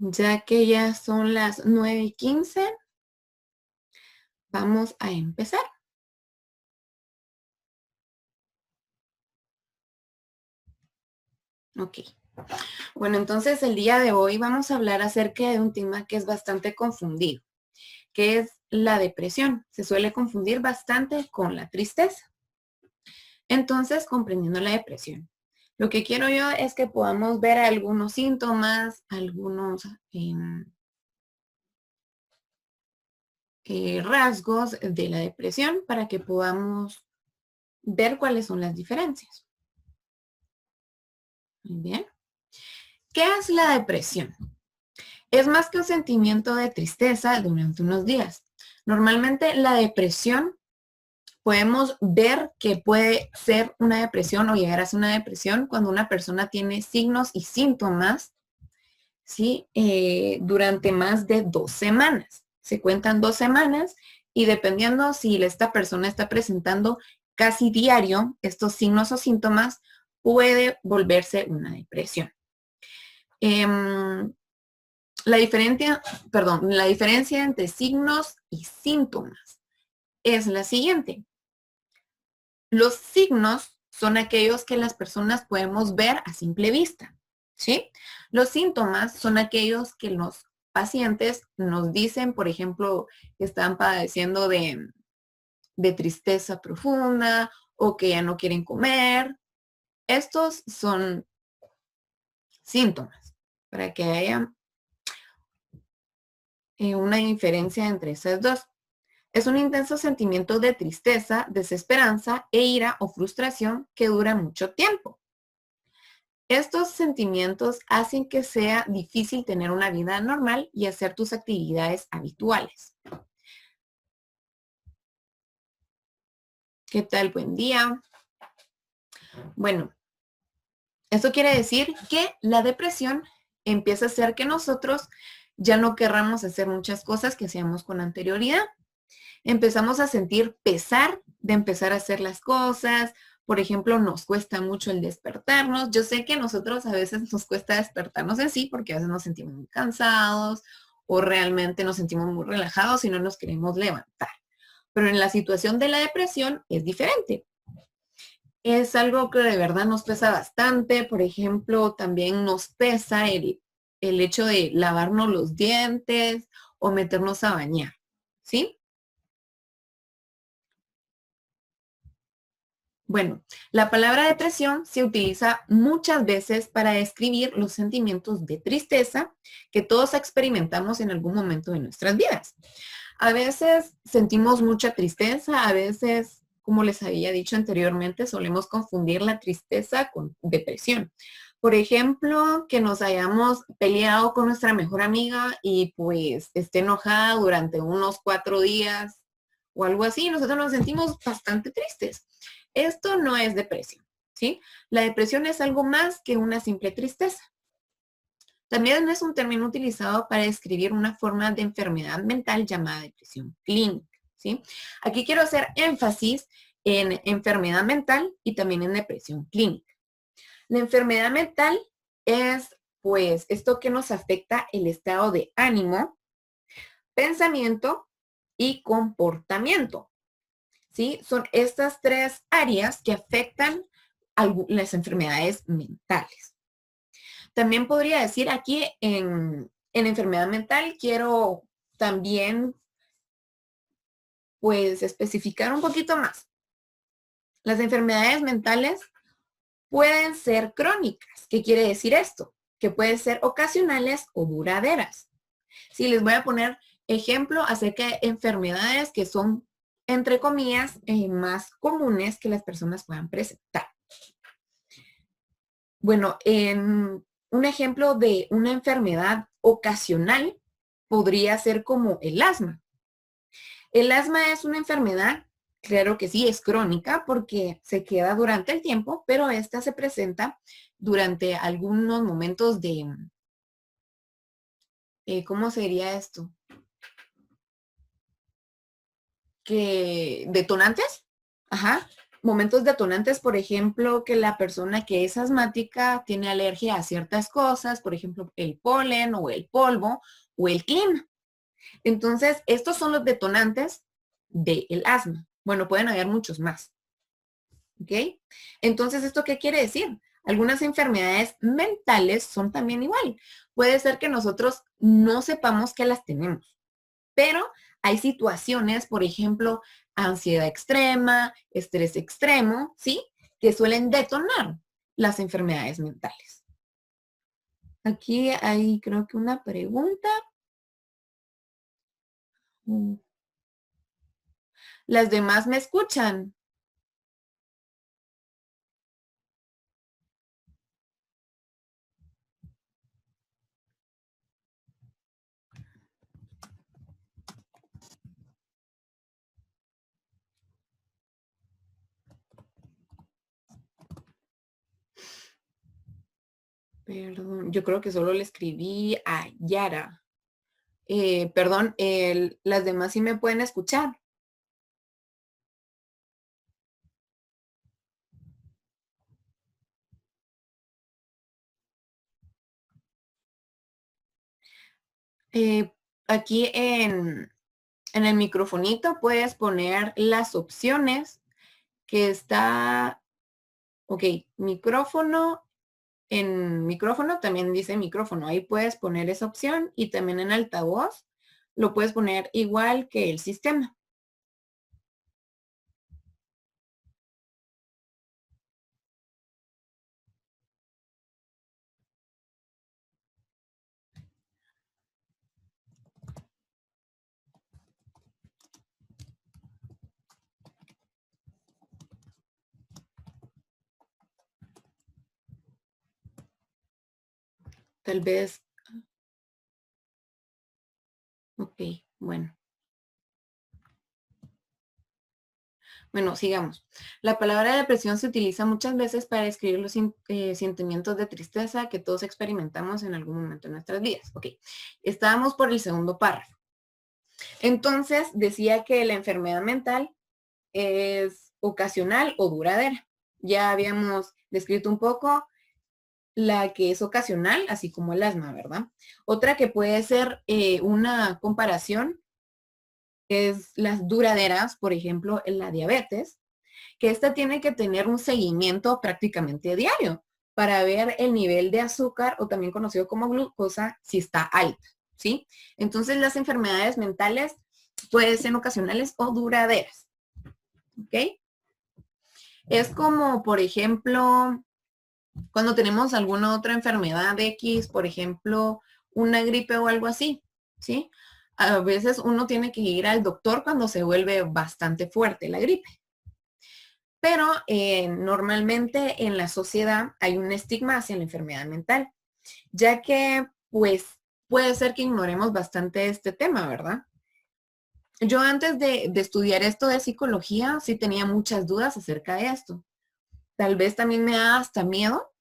Ya que ya son las 9:15, vamos a empezar. Ok. Bueno, entonces el día de hoy vamos a hablar acerca de un tema que es bastante confundido, que es la depresión. Se suele confundir bastante con la tristeza. Entonces, comprendiendo la depresión, lo que quiero yo es que podamos ver algunos síntomas, algunos rasgos de la depresión para que podamos ver cuáles son las diferencias. Muy bien. ¿Qué es la depresión? Es más que un sentimiento de tristeza durante unos días. Normalmente la depresión podemos ver que puede ser una depresión o llegar a ser una depresión cuando una persona tiene signos y síntomas, ¿sí? Durante más de 2 semanas. Se cuentan 2 semanas y dependiendo si esta persona está presentando casi diario estos signos o síntomas, puede volverse una depresión. La diferencia entre signos y síntomas es la siguiente. Los signos son aquellos que las personas podemos ver a simple vista, ¿sí? Los síntomas son aquellos que los pacientes nos dicen, por ejemplo, que están padeciendo de tristeza profunda o que ya no quieren comer. Estos son síntomas para que haya una diferencia entre esas dos. Es un intenso sentimiento de tristeza, desesperanza e ira o frustración que dura mucho tiempo. Estos sentimientos hacen que sea difícil tener una vida normal y hacer tus actividades habituales. ¿Qué tal? Buen día. Bueno, esto quiere decir que la depresión empieza a hacer que nosotros ya no querramos hacer muchas cosas que hacíamos con anterioridad. Empezamos a sentir pesar de empezar a hacer las cosas. Por ejemplo, nos cuesta mucho el despertarnos. Yo sé que a nosotros a veces nos cuesta despertarnos en sí porque a veces nos sentimos muy cansados o realmente nos sentimos muy relajados y no nos queremos levantar. Pero en la situación de la depresión es diferente. Es algo que de verdad nos pesa bastante. Por ejemplo, también nos pesa el hecho de lavarnos los dientes o meternos a bañar, ¿sí? Bueno, la palabra depresión se utiliza muchas veces para describir los sentimientos de tristeza que todos experimentamos en algún momento de nuestras vidas. A veces sentimos mucha tristeza, a veces, como les había dicho anteriormente, solemos confundir la tristeza con depresión. Por ejemplo, que nos hayamos peleado con nuestra mejor amiga y pues esté enojada durante unos 4 días o algo así, nosotros nos sentimos bastante tristes. Esto no es depresión, ¿sí? La depresión es algo más que una simple tristeza. También es un término utilizado para describir una forma de enfermedad mental llamada depresión clínica, ¿sí? Aquí quiero hacer énfasis en enfermedad mental y también en depresión clínica. La enfermedad mental es, pues, esto que nos afecta el estado de ánimo, pensamiento y comportamiento, ¿sí? Son estas tres áreas que afectan las enfermedades mentales. También podría decir aquí en enfermedad mental, quiero también pues especificar un poquito más. Las enfermedades mentales pueden ser crónicas. ¿Qué quiere decir esto? Que pueden ser ocasionales o duraderas. Sí, les voy a poner ejemplo acerca de enfermedades que son, entre comillas, más comunes que las personas puedan presentar. Bueno, en un ejemplo de una enfermedad ocasional podría ser como el asma. El asma es una enfermedad, claro que sí, es crónica porque se queda durante el tiempo, pero esta se presenta durante algunos momentos ¿cómo sería esto? Que detonantes, ajá. Momentos detonantes, por ejemplo, que la persona que es asmática tiene alergia a ciertas cosas, por ejemplo, el polen o el polvo o el clima. Entonces, estos son los detonantes del asma. Bueno, pueden haber muchos más. ¿Ok? Entonces, ¿esto qué quiere decir? Algunas enfermedades mentales son también igual. Puede ser que nosotros no sepamos que las tenemos, pero hay situaciones, por ejemplo, ansiedad extrema, estrés extremo, ¿sí? Que suelen detonar las enfermedades mentales. Aquí hay creo que una pregunta. ¿Las demás me escuchan? Perdón, yo creo que solo le escribí a Yara. Perdón, las demás sí me pueden escuchar. Eh, aquí en el microfonito puedes poner las opciones que está, ok, micrófono, en micrófono también dice micrófono, ahí puedes poner esa opción y también en altavoz lo puedes poner igual que el sistema. Tal vez, ok, bueno. Bueno, sigamos. La palabra depresión se utiliza muchas veces para describir los sentimientos de tristeza que todos experimentamos en algún momento de nuestras vidas. Ok, estábamos por el segundo párrafo. Entonces, decía que la enfermedad mental es ocasional o duradera. Ya habíamos descrito un poco la que es ocasional, así como el asma, ¿verdad? Otra que puede ser una comparación es las duraderas, por ejemplo, en la diabetes, que esta tiene que tener un seguimiento prácticamente diario para ver el nivel de azúcar o también conocido como glucosa si está alta, ¿sí? Entonces las enfermedades mentales pueden ser ocasionales o duraderas, ¿ok? Es como, por ejemplo, cuando tenemos alguna otra enfermedad X, por ejemplo, una gripe o algo así, ¿sí? A veces uno tiene que ir al doctor cuando se vuelve bastante fuerte la gripe. Pero normalmente en la sociedad hay un estigma hacia la enfermedad mental, ya que pues puede ser que ignoremos bastante este tema, ¿verdad? Yo antes de estudiar esto de psicología sí tenía muchas dudas acerca de esto. Tal vez también me da hasta miedo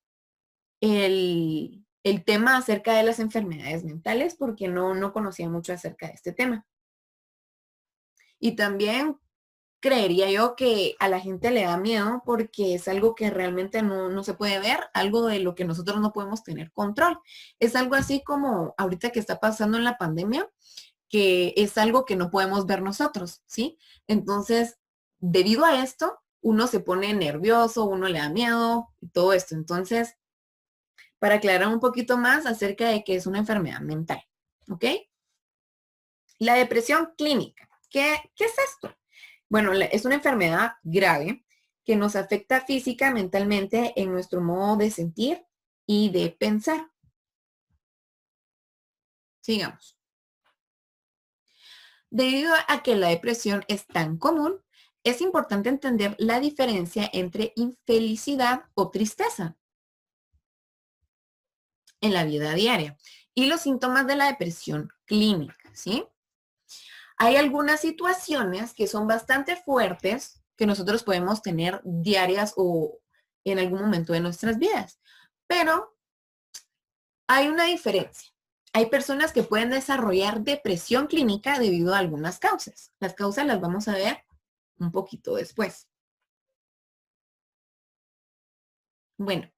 el tema acerca de las enfermedades mentales porque no conocía mucho acerca de este tema. Y también creería yo que a la gente le da miedo porque es algo que realmente no se puede ver, algo de lo que nosotros no podemos tener control. Es algo así como ahorita que está pasando en la pandemia, que es algo que no podemos ver nosotros, ¿sí? Entonces, debido a esto, uno se pone nervioso, uno le da miedo y todo esto. Entonces, para aclarar un poquito más acerca de qué es una enfermedad mental, ¿ok? La depresión clínica. ¿Qué es esto? Bueno, es una enfermedad grave que nos afecta física, mentalmente en nuestro modo de sentir y de pensar. Sigamos. Debido a que la depresión es tan común, es importante entender la diferencia entre infelicidad o tristeza en la vida diaria y los síntomas de la depresión clínica, ¿sí? Hay algunas situaciones que son bastante fuertes que nosotros podemos tener diarias o en algún momento de nuestras vidas, pero hay una diferencia. Hay personas que pueden desarrollar depresión clínica debido a algunas causas. Las causas las vamos a ver un poquito después. Bueno,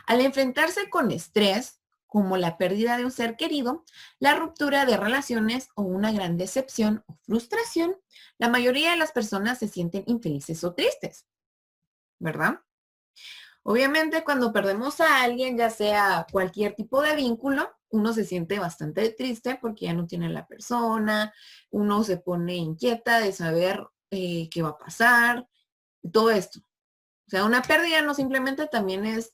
al enfrentarse con estrés, como la pérdida de un ser querido, la ruptura de relaciones o una gran decepción o frustración, la mayoría de las personas se sienten infelices o tristes, ¿verdad? Obviamente cuando perdemos a alguien, ya sea cualquier tipo de vínculo, uno se siente bastante triste porque ya no tiene a la persona, uno se pone inquieta de saber qué va a pasar, todo esto. O sea, una pérdida no simplemente también es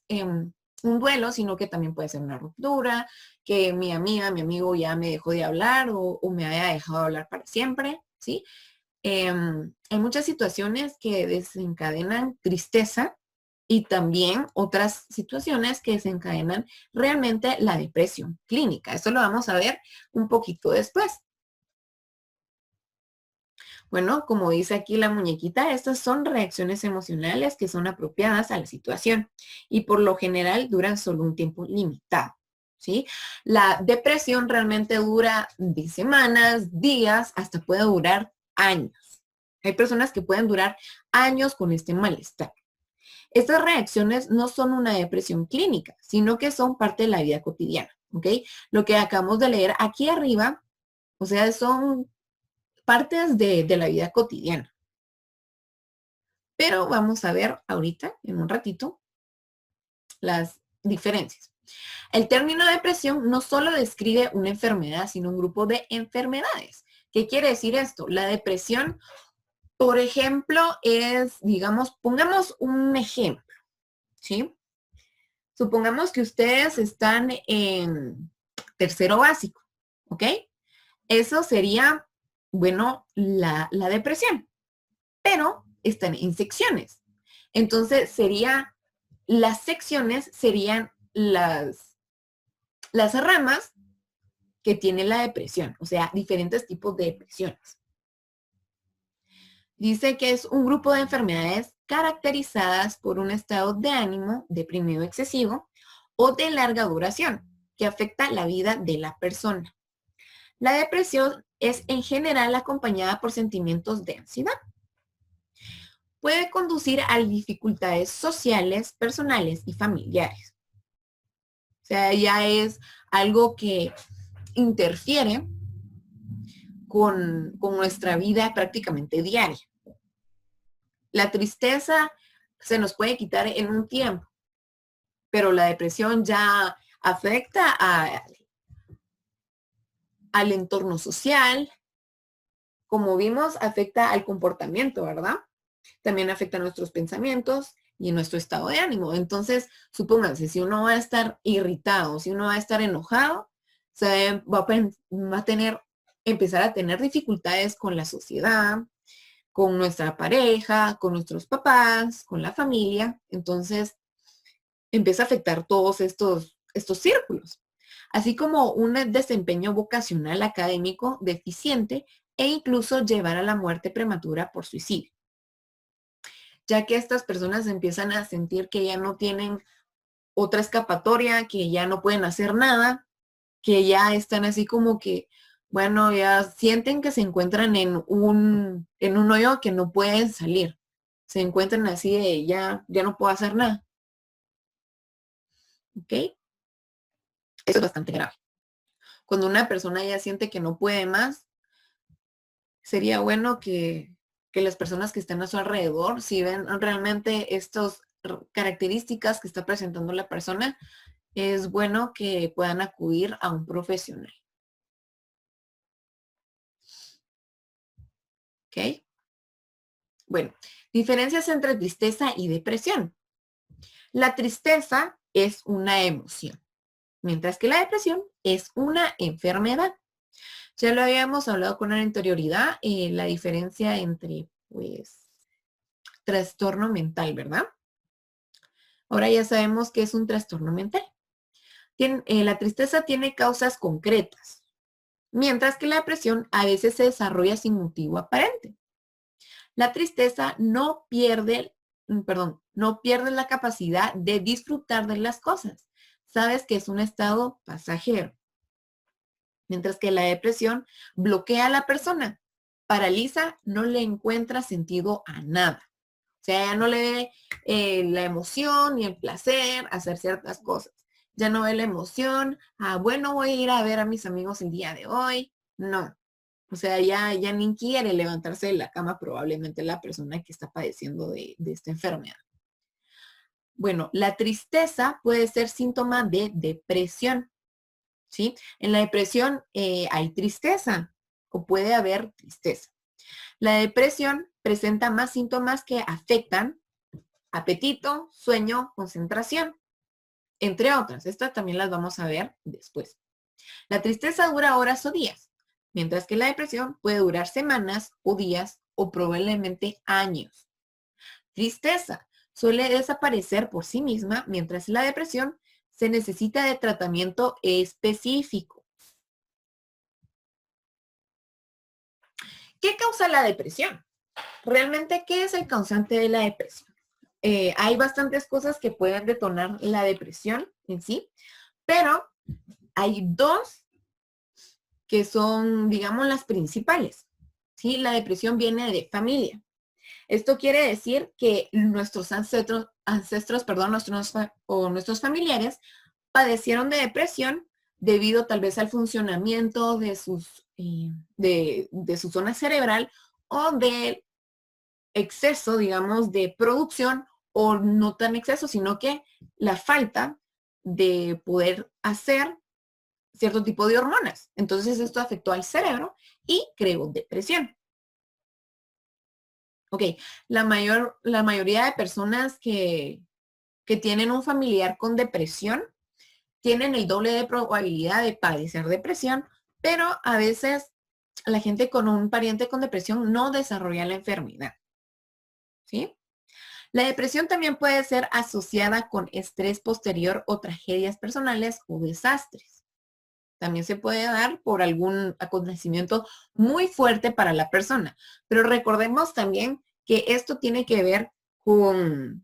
un duelo, sino que también puede ser una ruptura, que mi amiga, mi amigo ya me dejó de hablar o me haya dejado de hablar para siempre, ¿sí? Hay muchas situaciones que desencadenan tristeza y también otras situaciones que desencadenan realmente la depresión clínica. Eso lo vamos a ver un poquito después. Bueno, como dice aquí la muñequita, estas son reacciones emocionales que son apropiadas a la situación y por lo general duran solo un tiempo limitado, ¿sí? La depresión realmente dura de semanas, días, hasta puede durar años. Hay personas que pueden durar años con este malestar. Estas reacciones no son una depresión clínica, sino que son parte de la vida cotidiana, ¿ok? Lo que acabamos de leer aquí arriba, o sea, son partes de la vida cotidiana. Pero vamos a ver ahorita, en un ratito, las diferencias. El término depresión no solo describe una enfermedad, sino un grupo de enfermedades. ¿Qué quiere decir esto? La depresión, por ejemplo, es, digamos, pongamos un ejemplo, ¿sí? Supongamos que ustedes están en tercero básico, ¿ok? Eso sería, bueno, la depresión, pero están en secciones. Entonces las secciones serían las ramas que tiene la depresión, o sea, diferentes tipos de depresiones. Dice que es un grupo de enfermedades caracterizadas por un estado de ánimo deprimido excesivo o de larga duración que afecta la vida de la persona. La depresión es en general acompañada por sentimientos de ansiedad. Puede conducir a dificultades sociales, personales y familiares. O sea, ya es algo que interfiere con nuestra vida prácticamente diaria. La tristeza se nos puede quitar en un tiempo, pero la depresión ya afecta al entorno social, como vimos, afecta al comportamiento, ¿verdad? También afecta a nuestros pensamientos y nuestro estado de ánimo. Entonces, supónganse, si uno va a estar irritado, si uno va a estar enojado, va a empezar a tener dificultades con la sociedad, con nuestra pareja, con nuestros papás, con la familia. Entonces, empieza a afectar todos estos círculos, así como un desempeño vocacional académico deficiente e incluso llevar a la muerte prematura por suicidio, ya que estas personas empiezan a sentir que ya no tienen otra escapatoria, que ya no pueden hacer nada, que ya están así como que, bueno, ya sienten que se encuentran en un hoyo que no pueden salir. Se encuentran así de ya no puedo hacer nada. ¿Ok? Eso es bastante grave. Cuando una persona ya siente que no puede más, sería bueno que las personas que están a su alrededor, si ven realmente estas características que está presentando la persona, es bueno que puedan acudir a un profesional. ¿Ok? Bueno, diferencias entre tristeza y depresión. La tristeza es una emoción, mientras que la depresión es una enfermedad. Ya lo habíamos hablado con anterioridad, la diferencia entre, pues, trastorno mental, ¿verdad? Ahora ya sabemos que es un trastorno mental. La tristeza tiene causas concretas, mientras que la depresión a veces se desarrolla sin motivo aparente. La tristeza no pierde la capacidad de disfrutar de las cosas. Sabes que es un estado pasajero, mientras que la depresión bloquea a la persona, paraliza, no le encuentra sentido a nada. O sea, ya no le ve la emoción ni el placer hacer ciertas cosas. Ya no ve la emoción, bueno, voy a ir a ver a mis amigos el día de hoy. No. O sea, ya ni quiere levantarse de la cama probablemente la persona que está padeciendo de esta enfermedad. Bueno, la tristeza puede ser síntoma de depresión, ¿sí? En la depresión hay tristeza o puede haber tristeza. La depresión presenta más síntomas que afectan apetito, sueño, concentración, entre otras. Estas también las vamos a ver después. La tristeza dura horas o días, mientras que la depresión puede durar semanas o días o probablemente años. Tristeza suele desaparecer por sí misma, mientras la depresión se necesita de tratamiento específico. ¿Qué causa la depresión? Realmente, ¿qué es el causante de la depresión? Hay bastantes cosas que pueden detonar la depresión en sí, pero hay dos que son, digamos, las principales. ¿Sí? La depresión viene de familia. Esto quiere decir que nuestros nuestros familiares padecieron de depresión debido tal vez al funcionamiento de su zona cerebral o del exceso, digamos, de producción, o no tan exceso, sino que la falta de poder hacer cierto tipo de hormonas. Entonces esto afectó al cerebro y creó depresión. Ok, la mayoría de personas que tienen un familiar con depresión tienen el doble de probabilidad de padecer depresión, pero a veces la gente con un pariente con depresión no desarrolla la enfermedad. ¿Sí? La depresión también puede ser asociada con estrés posterior o tragedias personales o desastres. También se puede dar por algún acontecimiento muy fuerte para la persona. Pero recordemos también que esto tiene que ver con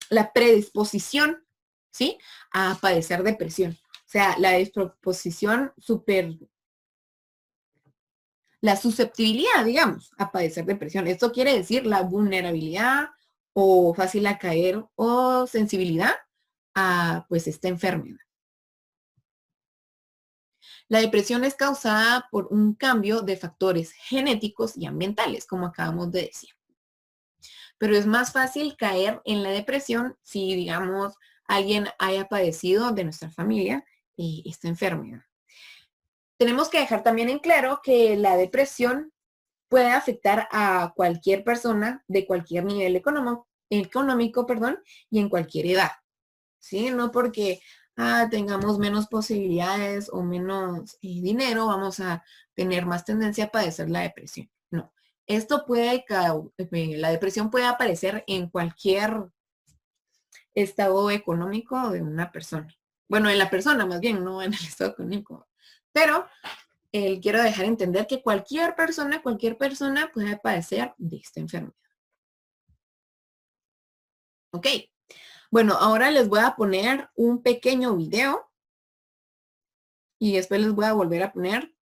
la predisposición, ¿sí? A padecer depresión. O sea, la disposición la susceptibilidad, digamos, a padecer depresión. Esto quiere decir la vulnerabilidad o fácil a caer o sensibilidad a pues esta enfermedad. La depresión es causada por un cambio de factores genéticos y ambientales, como acabamos de decir. Pero es más fácil caer en la depresión si, digamos, alguien haya padecido de nuestra familia esta enfermedad. Tenemos que dejar también en claro que la depresión puede afectar a cualquier persona de cualquier nivel económico, y en cualquier edad. ¿Sí? No porque tengamos menos posibilidades o menos dinero, vamos a tener más tendencia a padecer la depresión. No. La depresión puede aparecer en cualquier estado económico de una persona. Bueno, en la persona más bien, no en el estado económico. Pero quiero dejar entender que cualquier persona puede padecer de esta enfermedad. Ok. Bueno, ahora les voy a poner un pequeño video y después les voy a volver a poner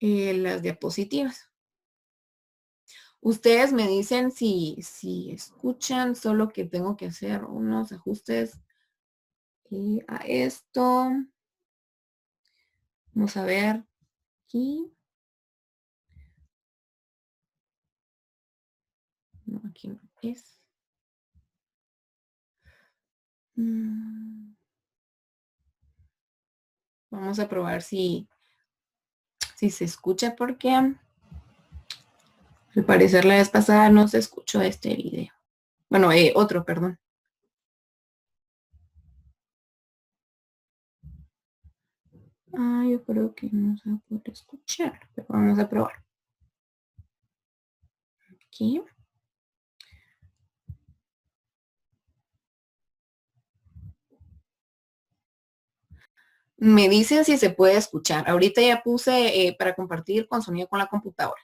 las diapositivas. Ustedes me dicen si escuchan, solo que tengo que hacer unos ajustes a esto. Vamos a ver aquí. No, aquí no es. Vamos a probar si se escucha porque al parecer la vez pasada no se escuchó este video. Bueno, otro, perdón. Yo creo que no se va a poder escuchar, pero vamos a probar. Aquí. Me dicen si se puede escuchar. Ahorita ya puse para compartir con sonido con la computadora.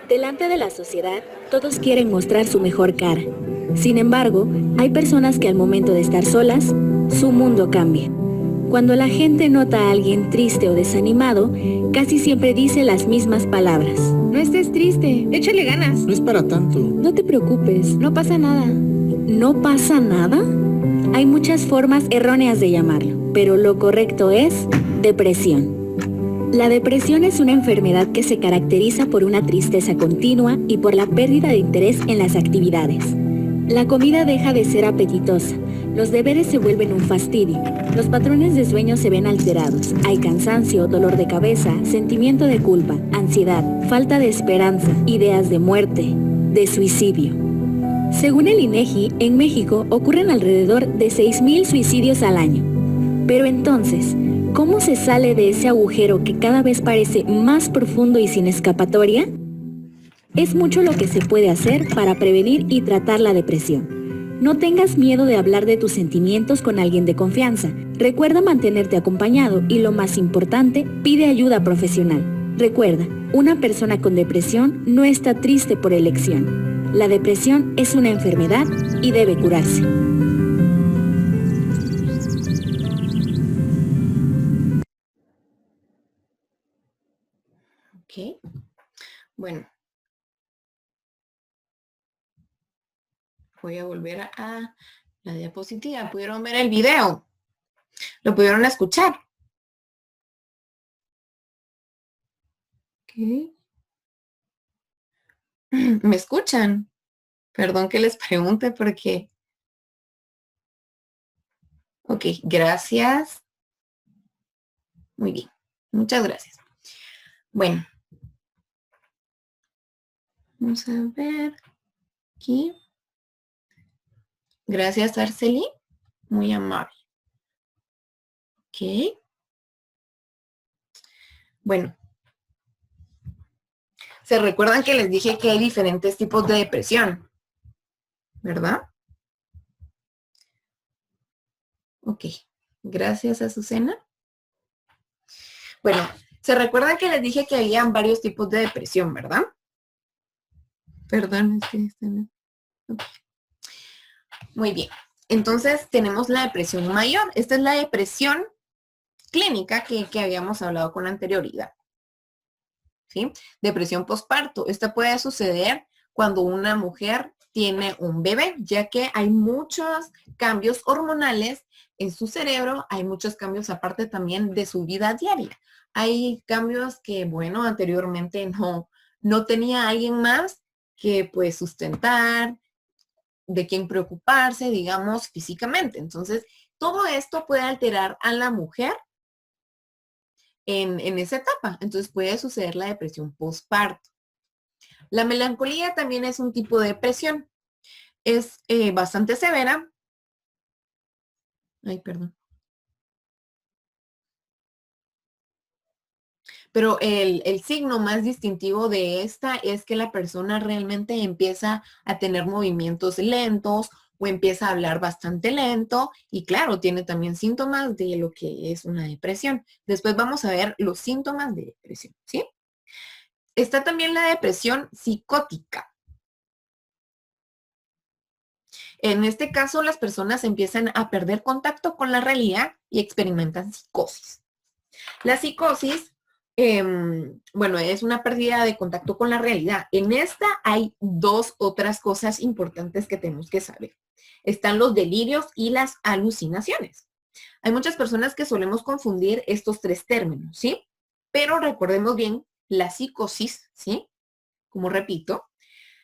Delante de la sociedad, todos quieren mostrar su mejor cara. Sin embargo, hay personas que al momento de estar solas, su mundo cambia. Cuando la gente nota a alguien triste o desanimado, casi siempre dice las mismas palabras. No estés triste, échale ganas. No es para tanto. No te preocupes, No pasa nada. ¿no pasa nada? Hay muchas formas erróneas de llamarlo, pero lo correcto es depresión. La depresión es una enfermedad que se caracteriza por una tristeza continua y por la pérdida de interés en las actividades. La comida deja de ser apetitosa, los deberes se vuelven un fastidio, los patrones de sueño se ven alterados, hay cansancio, dolor de cabeza, sentimiento de culpa, ansiedad, falta de esperanza, ideas de muerte, de suicidio. Según el INEGI, en México ocurren alrededor de 6,000 suicidios al año. Pero entonces, ¿cómo se sale de ese agujero que cada vez parece más profundo y sin escapatoria? Es mucho lo que se puede hacer para prevenir y tratar la depresión. No tengas miedo de hablar de tus sentimientos con alguien de confianza. Recuerda mantenerte acompañado y lo más importante, pide ayuda profesional. Recuerda, una persona con depresión no está triste por elección. La depresión es una enfermedad y debe curarse. Ok. Bueno. Voy a volver a la diapositiva. ¿Pudieron ver el video? ¿Lo pudieron escuchar? Ok. ¿Me escuchan? Perdón que les pregunte porque... Ok, gracias. Muy bien. Muchas gracias. Bueno. Vamos a ver aquí. Gracias, Arceli. Muy amable. Ok. Bueno. ¿Se recuerdan que les dije que hay diferentes tipos de depresión? ¿Verdad? Ok. Gracias, Azucena. Bueno, ¿se recuerdan que les dije que había varios tipos de depresión, verdad? Perdón, es que okay. Muy bien. Entonces tenemos la depresión mayor. Esta es la depresión clínica que habíamos hablado con anterioridad. ¿Sí? Depresión postparto. Esta puede suceder cuando una mujer tiene un bebé, ya que hay muchos cambios hormonales en su cerebro, hay muchos cambios aparte también de su vida diaria. Hay cambios que, bueno, anteriormente no tenía alguien más que pues sustentar, de quien preocuparse, digamos, físicamente. Entonces, todo esto puede alterar a la mujer en esa etapa. Entonces, puede suceder la depresión postparto. La melancolía también es un tipo de depresión. Es bastante severa. Ay, perdón. Pero el signo más distintivo de esta es que la persona realmente empieza a tener movimientos lentos o empieza a hablar bastante lento y claro, tiene también síntomas de lo que es una depresión. Después vamos a ver los síntomas de depresión, ¿sí? Está también la depresión psicótica. En este caso, las personas empiezan a perder contacto con la realidad y experimentan psicosis. La psicosis bueno, es una pérdida de contacto con la realidad. En esta hay dos otras cosas importantes que tenemos que saber. Están los delirios y las alucinaciones. Hay muchas personas que solemos confundir estos tres términos, ¿sí? Pero recordemos bien la psicosis, ¿sí? Como repito,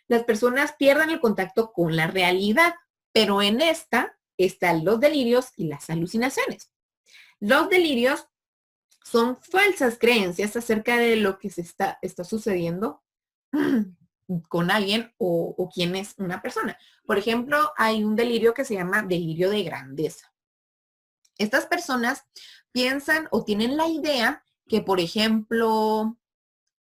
las personas pierden el contacto con la realidad, pero en esta están los delirios y las alucinaciones. Los delirios son falsas creencias acerca de lo que se está sucediendo con alguien o quién es una persona. Por ejemplo, hay un delirio que se llama delirio de grandeza. Estas personas piensan o tienen la idea que, por ejemplo,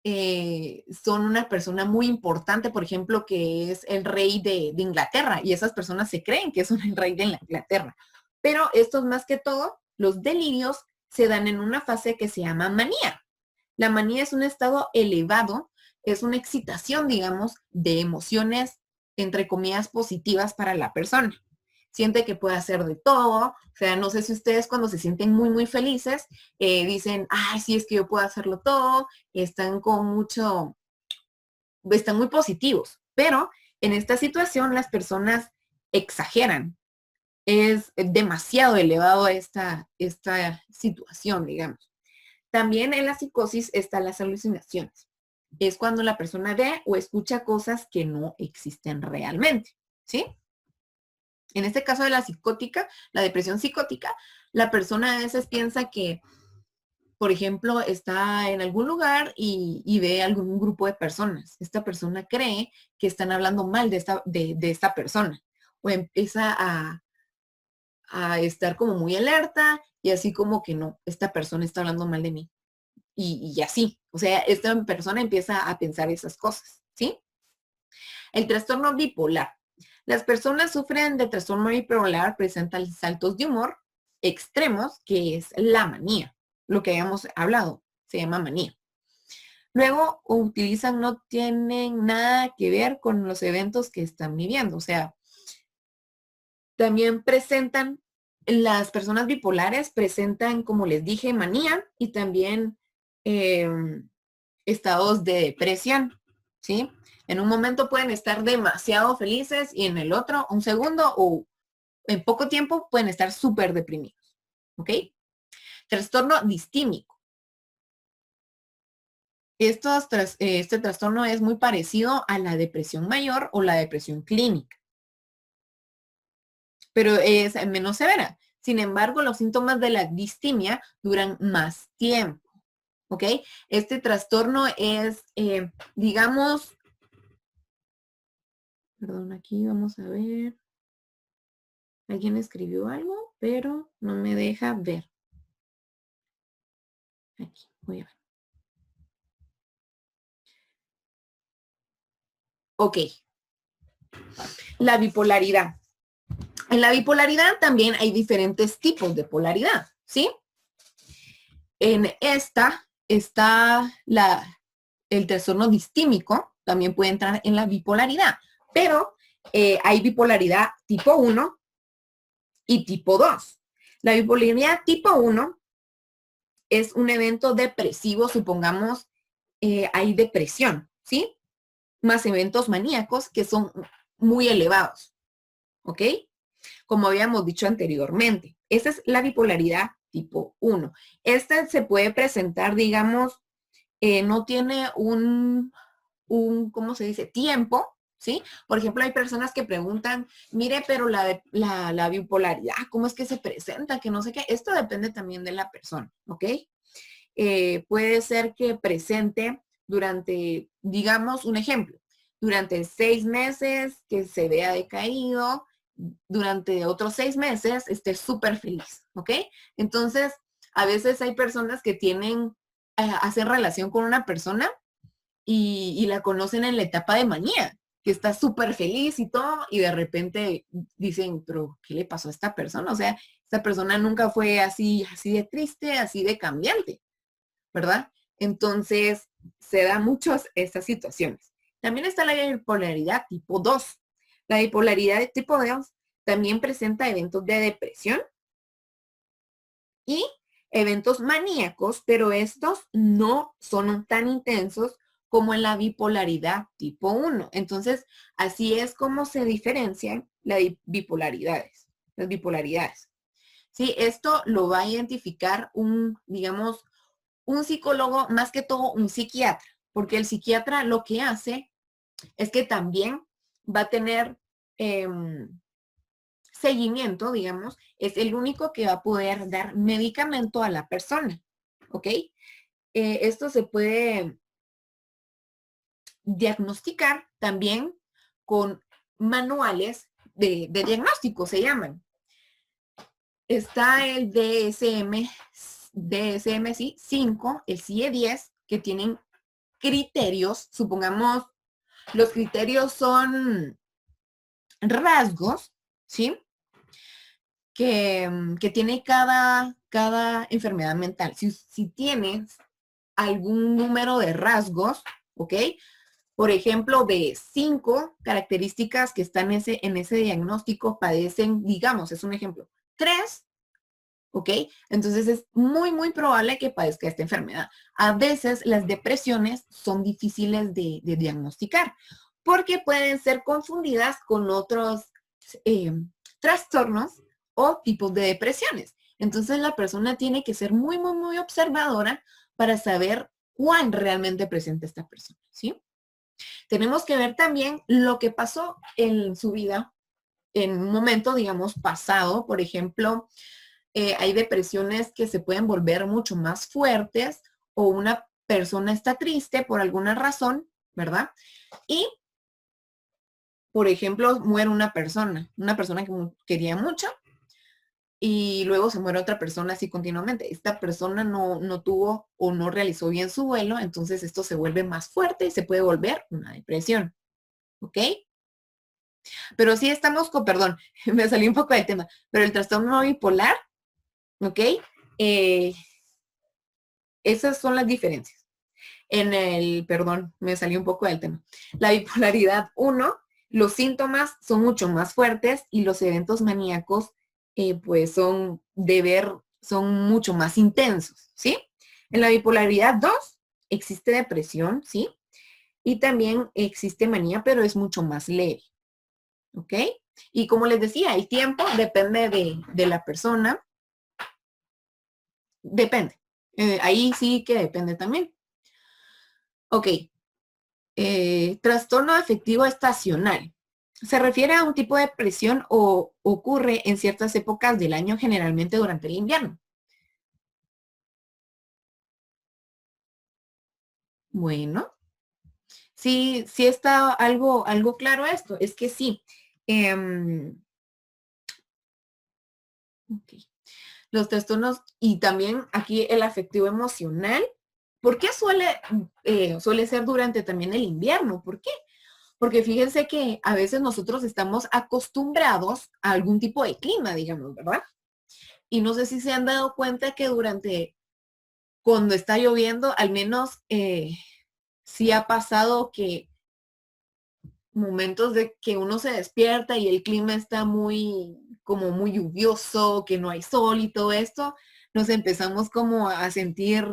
son una persona muy importante, por ejemplo, que es el rey de Inglaterra, y esas personas se creen que son el rey de Inglaterra. Pero estos más que todo, los delirios se dan en una fase que se llama manía. La manía es un estado elevado, es una excitación, digamos, de emociones, entre comillas, positivas para la persona. siente que puede hacer de todo. O sea, no sé si ustedes cuando se sienten muy, muy felices, dicen, ay, sí, es que yo puedo hacerlo todo, están están muy positivos, pero en esta situación las personas exageran. Es demasiado elevado esta situación, digamos. También en la psicosis están las alucinaciones. Es cuando la persona ve o escucha cosas que no existen realmente, ¿sí? En este caso de la psicótica, la depresión psicótica, la persona a veces piensa que, por ejemplo, está en algún lugar y ve algún grupo de personas. Esta persona cree que están hablando mal de esta persona o empieza a estar como muy alerta y así como que no, esta persona está hablando mal de mí. Y así, o sea, esta persona empieza a pensar esas cosas, ¿sí? El trastorno bipolar. Las personas sufren de trastorno bipolar, presentan saltos de humor extremos, que es la manía. Lo que habíamos hablado, se llama manía. Luego utilizan, no tienen nada que ver con los eventos que están viviendo. O sea, también presentan, las personas bipolares presentan, como les dije, manía y también estados de depresión, ¿sí? En un momento pueden estar demasiado felices y en el otro, un segundo o en poco tiempo, pueden estar súper deprimidos, ¿ok? Trastorno distímico. Este trastorno es muy parecido a la depresión mayor o la depresión clínica, pero es menos severa. Sin embargo, los síntomas de la distimia duran más tiempo, ¿ok? Este trastorno es, digamos, perdón, aquí vamos a ver. Alguien escribió algo, pero no me deja ver. Aquí, voy a ver. Ok, la bipolaridad. En la bipolaridad también hay diferentes tipos de polaridad, ¿sí? En esta está el trastorno distímico, también puede entrar en la bipolaridad, pero hay bipolaridad tipo 1 y tipo 2. La bipolaridad tipo 1 es un evento depresivo, supongamos, hay depresión, ¿sí? Más eventos maníacos que son muy elevados, ¿ok? Como habíamos dicho anteriormente. Esa es la bipolaridad tipo 1. Esta se puede presentar, digamos, no tiene ¿cómo se dice? Tiempo, ¿sí? Por ejemplo, hay personas que preguntan, mire, pero la bipolaridad, ¿cómo es que se presenta? Que no sé qué. Esto depende también de la persona, ¿ok? Puede ser que presente durante, digamos, un ejemplo, durante 6 meses que se vea decaído, durante otros 6 meses esté súper feliz, ¿ok? Entonces, a veces hay personas que hacen relación con una persona y la conocen en la etapa de manía, que está súper feliz y todo, y de repente dicen, pero ¿qué le pasó a esta persona? O sea, esta persona nunca fue así de triste, así de cambiante, ¿verdad? Entonces, se da muchas estas situaciones. También está la bipolaridad tipo 2. La bipolaridad de tipo 2 también presenta eventos de depresión y eventos maníacos, pero estos no son tan intensos como en la bipolaridad tipo 1. Entonces, así es como se diferencian las bipolaridades. Sí, esto lo va a identificar digamos, un psicólogo, más que todo un psiquiatra, porque el psiquiatra lo que hace es que también va a tener seguimiento, digamos, es el único que va a poder dar medicamento a la persona, ¿ok? Esto se puede diagnosticar también con manuales de diagnóstico, se llaman. Está el DSM-5, el CIE-10, que tienen criterios, supongamos, los criterios son rasgos, ¿sí? Que tiene cada enfermedad mental. Si tienes algún número de rasgos, ¿ok? Por ejemplo, de 5 características que están en ese diagnóstico, padecen, digamos, es un ejemplo, 3, ¿ok? Entonces es muy, muy probable que padezca esta enfermedad. A veces las depresiones son difíciles de diagnosticar porque pueden ser confundidas con otros eh, trastornos o tipos de depresiones. Entonces la persona tiene que ser muy, muy, muy observadora para saber cuál realmente presenta esta persona, ¿sí? Tenemos que ver también lo que pasó en su vida en un momento, digamos, pasado. Por ejemplo, hay depresiones que se pueden volver mucho más fuertes o una persona está triste por alguna razón, ¿verdad? Y, por ejemplo, muere una persona que quería mucho y luego se muere otra persona así continuamente. Esta persona no tuvo o no realizó bien su duelo, entonces esto se vuelve más fuerte y se puede volver una depresión, ¿ok? Pero sí estamos con, perdón, me salí un poco del tema, pero el trastorno bipolar, ¿ok? Eh, esas son las diferencias. Perdón, me salí un poco del tema. La bipolaridad 1, los síntomas son mucho más fuertes y los eventos maníacos, pues son mucho más intensos, ¿sí? En la bipolaridad 2 existe depresión, ¿sí? Y también existe manía, pero es mucho más leve, ¿ok? Y como les decía, el tiempo depende de la persona. Depende. Ahí sí que depende también. Ok. Trastorno afectivo estacional. Se refiere a un tipo de depresión o ocurre en ciertas épocas del año, generalmente durante el invierno. Bueno, sí está algo claro esto. Es que sí. Ok. Los trastornos y también aquí el afectivo emocional. ¿Por qué suele ser durante también el invierno? ¿Por qué? Porque fíjense que a veces nosotros estamos acostumbrados a algún tipo de clima, digamos, ¿verdad? Y no sé si se han dado cuenta que cuando está lloviendo, al menos sí ha pasado que momentos de que uno se despierta y el clima está como muy lluvioso, que no hay sol y todo esto, nos empezamos como a sentir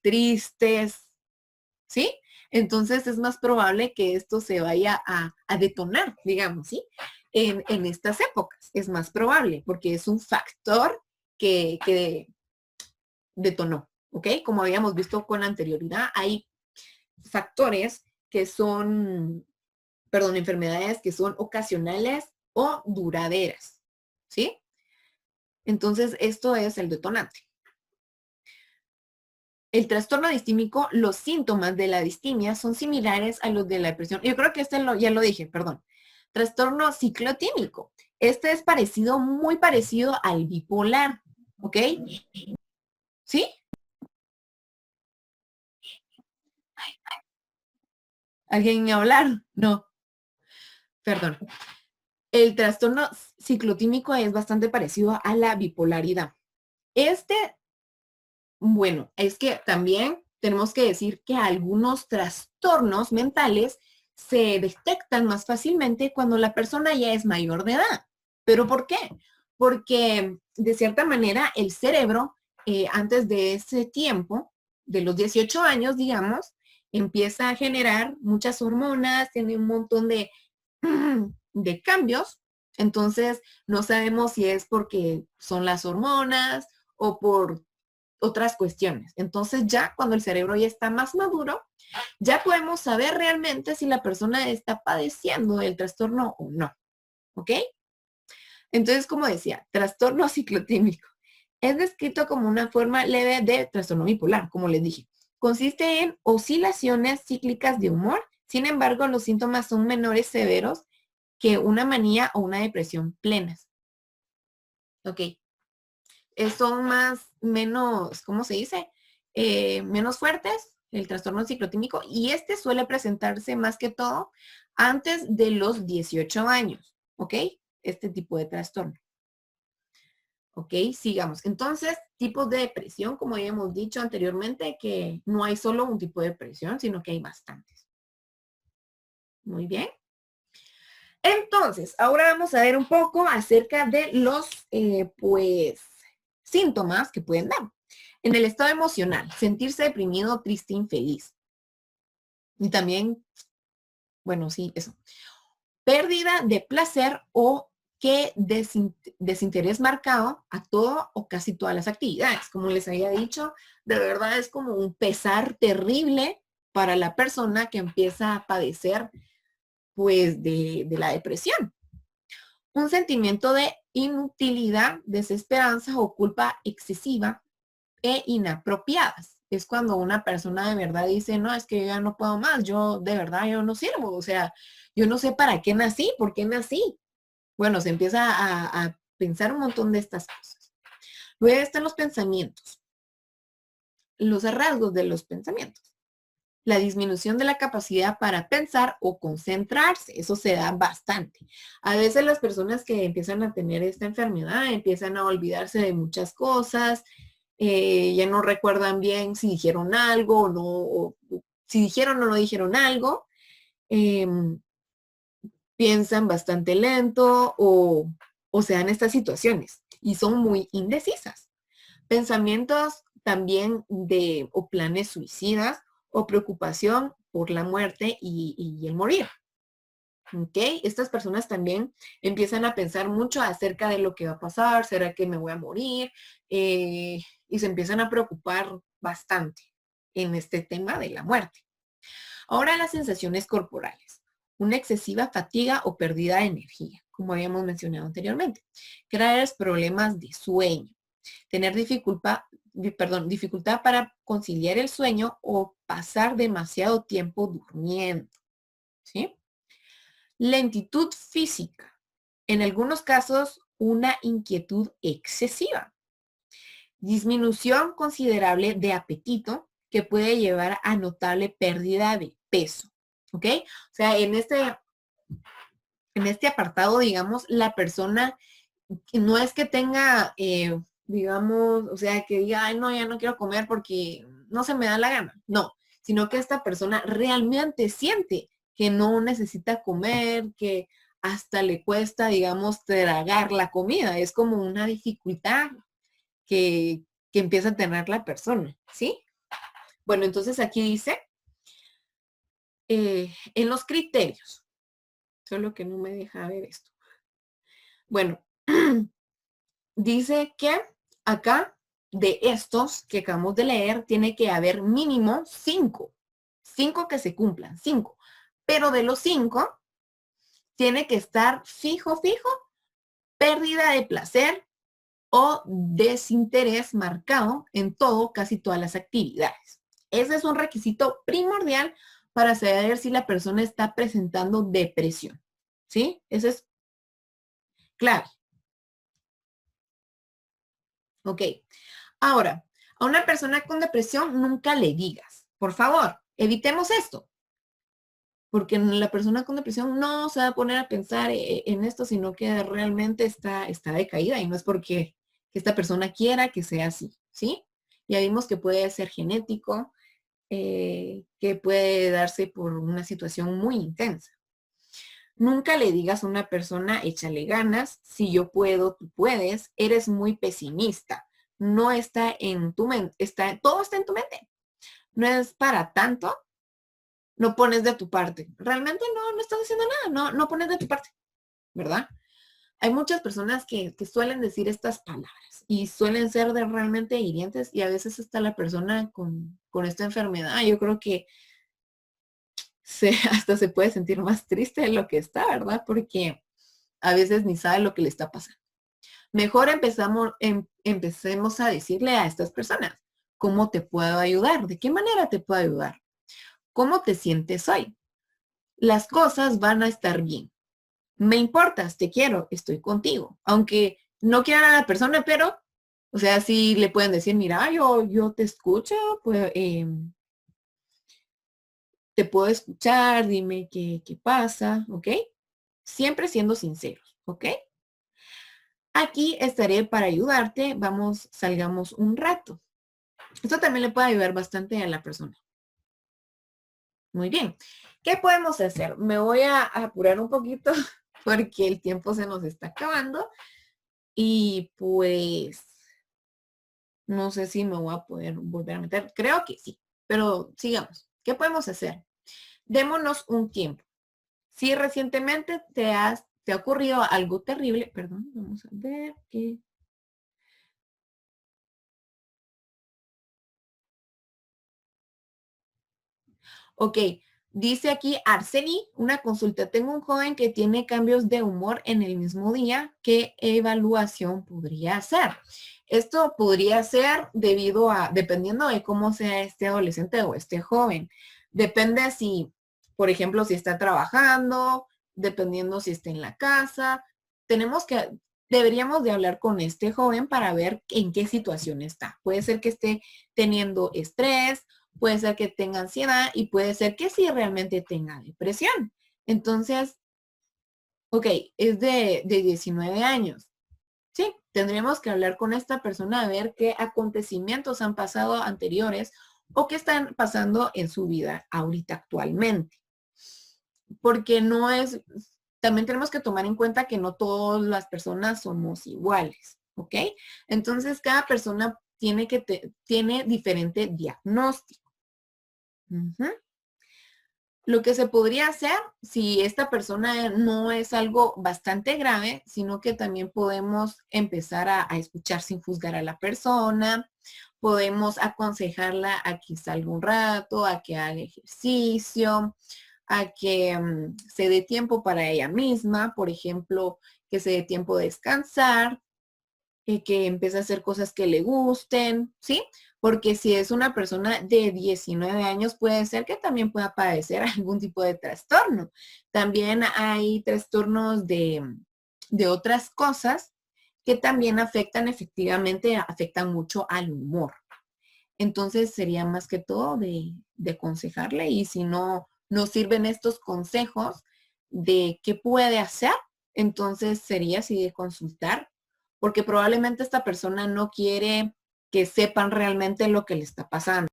tristes, ¿sí? Entonces es más probable que esto se vaya a detonar, digamos, ¿sí? En estas épocas es más probable porque es un factor que detonó, ¿ok? Como habíamos visto con anterioridad, hay factores que son, perdón, enfermedades que son ocasionales o duraderas, ¿sí? Entonces esto es el detonante. El trastorno distímico, los síntomas de la distimia son similares a los de la depresión. Yo creo que ya lo dije, perdón. Trastorno ciclotímico. Este es muy parecido al bipolar, ¿ok? ¿Sí? ¿Alguien me hablar? No, perdón. El trastorno ciclotímico es bastante parecido a la bipolaridad. Este, bueno, es que también tenemos que decir que algunos trastornos mentales se detectan más fácilmente cuando la persona ya es mayor de edad. ¿Pero por qué? Porque de cierta manera el cerebro, antes de ese tiempo, de los 18 años, digamos, empieza a generar muchas hormonas, tiene un montón de cambios. Entonces, no sabemos si es porque son las hormonas o por otras cuestiones. Entonces, ya cuando el cerebro ya está más maduro, ya podemos saber realmente si la persona está padeciendo el trastorno o no. ¿Ok? Entonces, como decía, trastorno ciclotímico es descrito como una forma leve de trastorno bipolar, como les dije. Consiste en oscilaciones cíclicas de humor. Sin embargo, los síntomas son menores severos que una manía o una depresión plenas. Ok. Son menos, ¿cómo se dice? Menos fuertes, el trastorno ciclotímico, y este suele presentarse más que todo antes de los 18 años, ¿ok? Este tipo de trastorno. Ok, sigamos. Entonces, tipos de depresión, como ya hemos dicho anteriormente, que no hay solo un tipo de depresión, sino que hay bastantes. Muy bien. Entonces, ahora vamos a ver un poco acerca de los, pues, síntomas que pueden dar. En el estado emocional, sentirse deprimido, triste, infeliz. Y también, bueno, sí, eso. Pérdida de placer o que desinterés marcado a todo o casi todas las actividades. Como les había dicho, de verdad es como un pesar terrible para la persona que empieza a padecer, pues, de la depresión. Un sentimiento de inutilidad, desesperanza o culpa excesiva e inapropiadas. Es cuando una persona de verdad dice, no, es que yo ya no puedo más, yo de verdad yo no sirvo, o sea, yo no sé para qué nací, por qué nací. Bueno, se empieza a pensar un montón de estas cosas. Luego están los pensamientos, los rasgos de los pensamientos. La disminución de la capacidad para pensar o concentrarse, eso se da bastante. A veces las personas que empiezan a tener esta enfermedad empiezan a olvidarse de muchas cosas, ya no recuerdan bien si dijeron algo o no, o si dijeron o no dijeron algo, em, piensan bastante lento o se dan estas situaciones y son muy indecisas. Pensamientos también de o planes suicidas o preocupación por la muerte y el morir. ¿Ok? Estas personas también empiezan a pensar mucho acerca de lo que va a pasar, ¿será que me voy a morir? Y se empiezan a preocupar bastante en este tema de la muerte. Ahora las sensaciones corporales. Una excesiva fatiga o pérdida de energía, como habíamos mencionado anteriormente. Crear problemas de sueño. Tener dificultad para conciliar el sueño o pasar demasiado tiempo durmiendo. ¿Sí? Lentitud física. En algunos casos, una inquietud excesiva. Disminución considerable de apetito que puede llevar a notable pérdida de peso. ¿Ok? O sea, en este apartado, digamos, la persona no es que tenga, digamos, o sea, que diga, ay, no, ya no quiero comer porque no se me da la gana. No, sino que esta persona realmente siente que no necesita comer, que hasta le cuesta, digamos, tragar la comida. Es como una dificultad que, que empieza a tener la persona, ¿sí? Bueno, entonces aquí dice, en los criterios, solo que no me deja ver esto. Bueno, dice que acá de estos que acabamos de leer tiene que haber mínimo 5. 5 que se cumplan, 5. Pero de los 5 tiene que estar fijo, pérdida de placer o desinterés marcado en todo, casi todas las actividades. Ese es un requisito primordial para saber si la persona está presentando depresión. ¿Sí? Ese es clave. Ok. Ahora, a una persona con depresión nunca le digas, por favor, evitemos esto, porque la persona con depresión no se va a poner a pensar en esto, sino que realmente está decaída y no es porque esta persona quiera que sea así, ¿sí? Ya vimos que puede ser genético, que puede darse por una situación muy intensa. Nunca le digas a una persona, échale ganas, si yo puedo, tú puedes, eres muy pesimista. No está en tu mente, todo está en tu mente. No es para tanto, no pones de tu parte. Realmente no estás haciendo nada, no pones de tu parte, ¿verdad? Hay muchas personas que suelen decir estas palabras y suelen ser realmente hirientes y a veces hasta la persona con esta enfermedad, yo creo que hasta se puede sentir más triste de lo que está, ¿verdad? Porque a veces ni sabe lo que le está pasando. Mejor empecemos a decirle a estas personas, ¿cómo te puedo ayudar? ¿De qué manera te puedo ayudar? ¿Cómo te sientes hoy? Las cosas van a estar bien. Me importas, te quiero, estoy contigo. Aunque no quieran a la persona, pero, o sea, sí le pueden decir, mira, yo te escucho, pues, te puedo escuchar, dime qué pasa, ¿ok? Siempre siendo sinceros, ¿ok? Aquí estaré para ayudarte, salgamos un rato. Esto también le puede ayudar bastante a la persona. Muy bien. ¿Qué podemos hacer? Me voy a apurar un poquito porque el tiempo se nos está acabando y pues no sé si me voy a poder volver a meter. Creo que sí, pero sigamos. ¿Qué podemos hacer? Démonos un tiempo. Si recientemente te ha ocurrido algo terrible, perdón, vamos a ver qué. Ok, dice aquí Arseni, una consulta. Tengo un joven que tiene cambios de humor en el mismo día. ¿Qué evaluación podría hacer? Esto podría ser dependiendo de cómo sea este adolescente o este joven. Depende si, por ejemplo, si está trabajando, dependiendo si está en la casa. Deberíamos de hablar con este joven para ver en qué situación está. Puede ser que esté teniendo estrés, puede ser que tenga ansiedad y puede ser que sí realmente tenga depresión. Entonces, ok, es de 19 años. Sí, tendremos que hablar con esta persona a ver qué acontecimientos han pasado anteriores o qué están pasando en su vida ahorita actualmente. Porque no es, también tenemos que tomar en cuenta que no todas las personas somos iguales, ¿ok? Entonces, cada persona tiene diferente diagnóstico. Ujú. Lo que se podría hacer si esta persona no es algo bastante grave, sino que también podemos empezar a escuchar sin juzgar a la persona, podemos aconsejarla a que salga un rato, a que haga ejercicio, a que se dé tiempo para ella misma, por ejemplo, que se dé tiempo de descansar, que empiece a hacer cosas que le gusten, ¿sí? Porque si es una persona de 19 años, puede ser que también pueda padecer algún tipo de trastorno. También hay trastornos de otras cosas que también efectivamente, afectan mucho al humor. Entonces sería más que todo de aconsejarle y si no sirven estos consejos de qué puede hacer, entonces sería así de consultar, porque probablemente esta persona no quiere que sepan realmente lo que le está pasando.